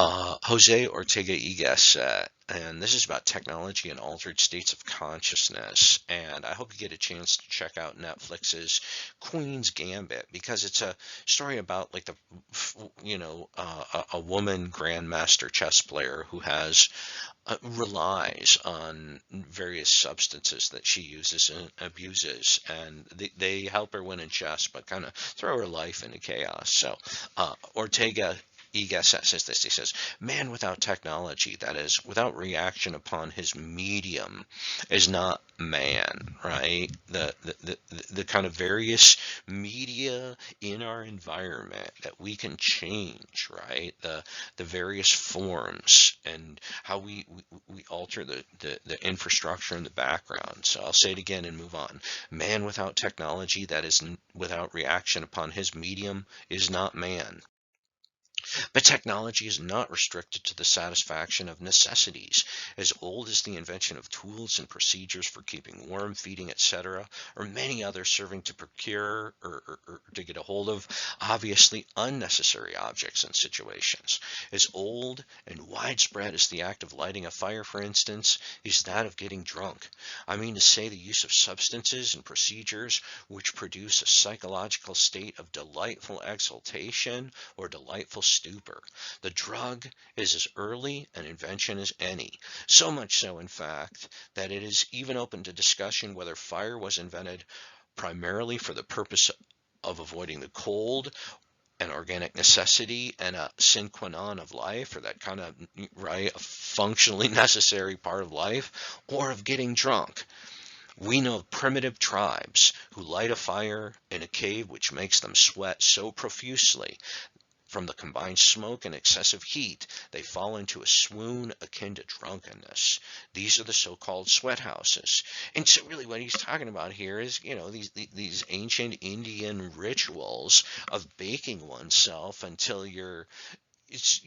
Jose Ortega and this is about technology and altered states of consciousness. And I hope you get a chance to check out Netflix's Queen's Gambit because it's a story about like a woman grandmaster chess player who has relies on various substances that she uses and abuses, and they help her win in chess, but kind of throw her life into chaos. So Ortega says this. He says, "Man without technology, that is, without reaction upon his medium, is not man." Right? The kind of various media in our environment that we can change. Right? The various forms and how we alter the infrastructure in the background. So I'll say it again and move on. Man without technology, that is, without reaction upon his medium, is not man. But technology is not restricted to the satisfaction of necessities. As old as the invention of tools and procedures for keeping warm, feeding, etc., or many others serving to procure or to get a hold of obviously unnecessary objects and situations. As old and widespread as the act of lighting a fire, for instance, is that of getting drunk. I mean to say the use of substances and procedures which produce a psychological state of delightful exaltation or delightful stupor. The drug is as early an invention as any, so much so, in fact, that it is even open to discussion whether fire was invented primarily for the purpose of avoiding the cold, an organic necessity and a sine qua non of life, or that kind of, right, a functionally necessary part of life, or of getting drunk. We know of primitive tribes who light a fire in a cave which makes them sweat so profusely from the combined smoke and excessive heat, they fall into a swoon akin to drunkenness. These are the so-called sweat houses. And so really what he's talking about here is, these ancient Indian rituals of baking oneself until it's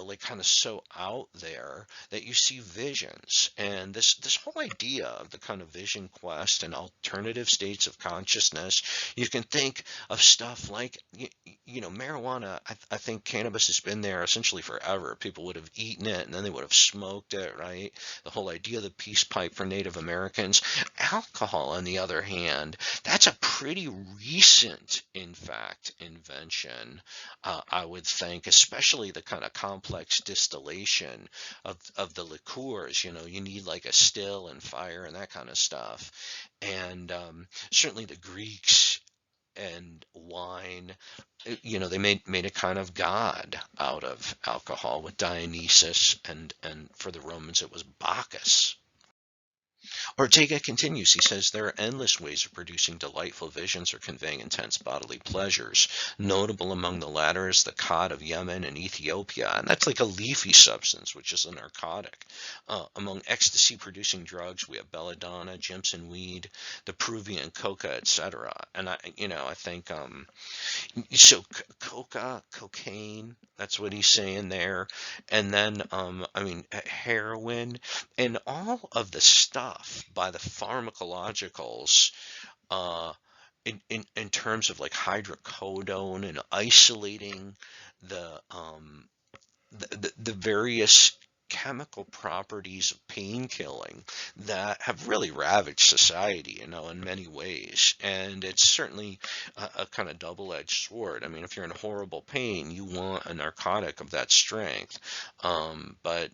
like kind of so out there that you see visions, and this whole idea of the kind of vision quest and alternative states of consciousness. You can think of stuff like marijuana. I think cannabis has been there essentially forever. People would have eaten it and then they would have smoked it, right? The whole idea of the peace pipe for Native Americans. Alcohol, on the other hand, that's a pretty recent, in fact, invention. I would think, especially the kind of complex distillation of the liqueurs. You need like a still and fire and that kind of stuff. And certainly the Greeks and wine, they made a kind of god out of alcohol with Dionysus, and for the Romans it was Bacchus. Ortega continues. He says there are endless ways of producing delightful visions or conveying intense bodily pleasures. Notable among the latter is the cod of Yemen and Ethiopia, and that's like a leafy substance, which is a narcotic. Among ecstasy-producing drugs, we have belladonna, Jimson weed, the Peruvian coca, etc. And I think so. Coca, cocaine. That's what he's saying there. And then, I mean, heroin and all of the stuff by the pharmacologicals, uh, in terms of like hydrocodone and isolating the the various chemical properties of pain killing that have really ravaged society, in many ways. And it's certainly a kind of double-edged sword. I mean, if you're in horrible pain, you want a narcotic of that strength. But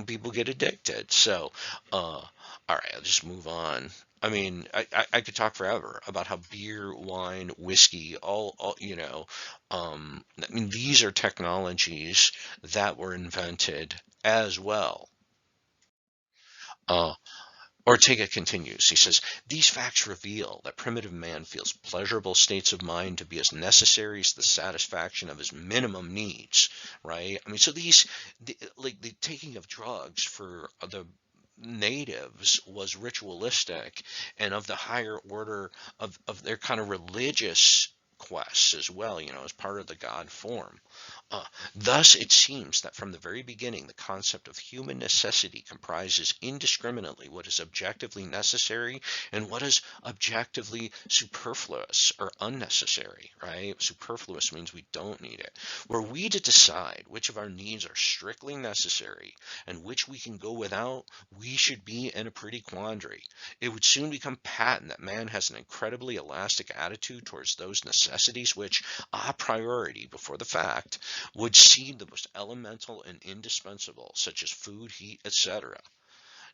people get addicted. So, all right, I'll just move on. I mean, I could talk forever about how beer, wine, whiskey, all I mean, these are technologies that were invented as well. Uh, Ortega continues. He says, these facts reveal that primitive man feels pleasurable states of mind to be as necessary as the satisfaction of his minimum needs, right? I mean, so like the taking of drugs for the natives was ritualistic and of the higher order of their kind of religious requests as well, as part of the God form. Uh, Thus, it seems that from the very beginning, the concept of human necessity comprises indiscriminately what is objectively necessary and what is objectively superfluous or unnecessary, right? Superfluous means we don't need it. Were we to decide which of our needs are strictly necessary and which we can go without, we should be in a pretty quandary. It would soon become patent that man has an incredibly elastic attitude towards those necessities which, a priority before the fact, would seem the most elemental and indispensable, such as food, heat, etc.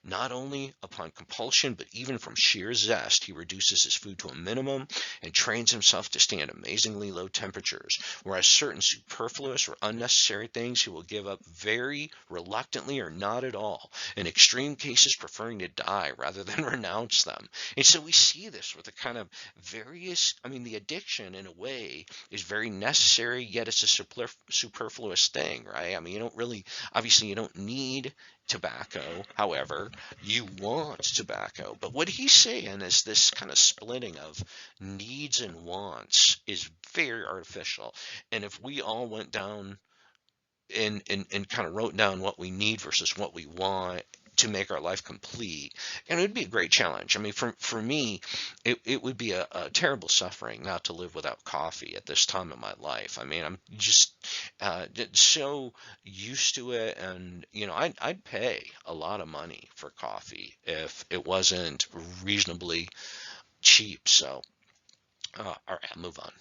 Not only upon compulsion, but even from sheer zest, he reduces his food to a minimum and trains himself to stand amazingly low temperatures, whereas certain superfluous or unnecessary things he will give up very reluctantly or not at all, in extreme cases preferring to die rather than renounce them. And so we see this with the kind of various, I mean, the addiction in a way is very necessary, yet it's a superfluous thing, right? I mean, you don't really, obviously, you don't need tobacco. However, you want tobacco. But what he's saying is this kind of splitting of needs and wants is very artificial. And if we all went down and kind of wrote down what we need versus what we want to make our life complete, and it would be a great challenge. I mean, for me, it would be a terrible suffering not to live without coffee at this time of my life. I mean, I'm just so used to it, and I'd pay a lot of money for coffee if it wasn't reasonably cheap. So, all right, I'll move on.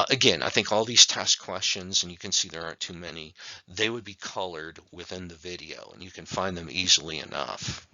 Again, I think all these test questions, and you can see there aren't too many, they would be colored within the video, and you can find them easily enough.